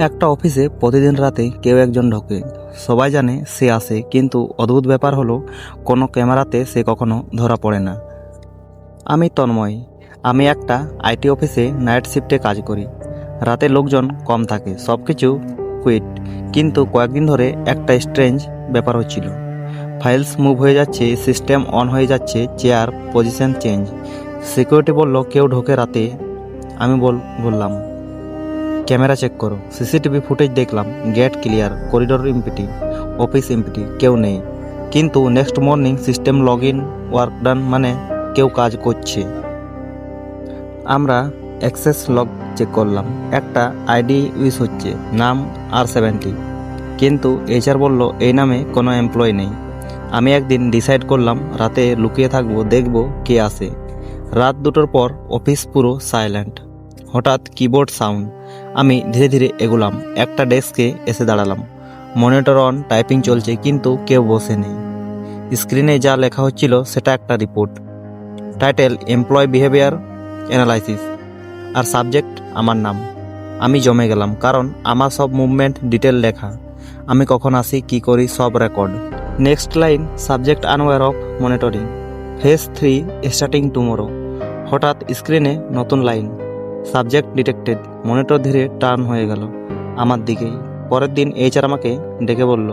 একটা অফিসে প্রতিদিন রাতে কেউ একজন ঢোকে। সবাই জানে সে আসে, কিন্তু অদ্ভুত ব্যাপার হলো কোনো ক্যামেরাতে সে কখনো ধরা পড়ে না। আমি তন্ময়। আমি একটা আইটি অফিসে নাইট শিফটে কাজ করি। রাতে লোকজন কম থাকে, সব কিছু কুইট। কিন্তু কয়েকদিন ধরে একটা স্ট্রেঞ্জ ব্যাপার হচ্ছিল। ফাইলস মুভ হয়ে যাচ্ছে, সিস্টেম অন হয়ে যাচ্ছে, চেয়ার পজিশন চেঞ্জ। সিকিউরিটি বলল কেউ ঢোকে রাতে। আমি বললাম ক্যামেরা চেক করো। সিসিটিভি ফুটেজ দেখলাম, gate clear, corridor empty, office empty, কেউ নেই। কিন্তু next morning system log in, work done, মানে কেউ কাজ করছে। আমরা অ্যাক্সেস লগ চেক করলাম, একটা আইডি ইউজ হচ্ছে, নাম R70, কিন্তু এইচআর বলল এই নামে কোনো এমপ্লয় নেই। আমি একদিন ডিসাইড করলাম রাতে লুকিয়ে থাকবো, দেখব কে আসে। রাত 2টোর পর অফিস পুরো সাইলেন্ট। হঠাৎ কিবোর্ড সাউন্ড। আমি ধীরে ধীরে এগোলাম, একটা ডেস্কে এসে দাঁড়ালাম। মনিটর অন, টাইপিং চলছে, কিন্তু কেউ বসে নেই। স্ক্রিনে যা লেখা হচ্ছিল সেটা একটা report. Title employee behaviour analysis, আর সাবজেক্ট আমার নাম। আমি জমে গেলাম, কারণ আমার সব মুভমেন্ট ডিটেল লেখা। আমি কখন আসি, কি করি, সব record. Next line, subject আনওয়্যার of monitoring, phase 3 starting tomorrow. হঠাৎ স্ক্রিনে নতুন লাইন, সাবজেক্ট ডিটেক্টেড। মনিটর ধীরে টার্ন হয়ে গেল আমার দিকেই। পরের দিন এইচআর আমাকে ডেকে বলল,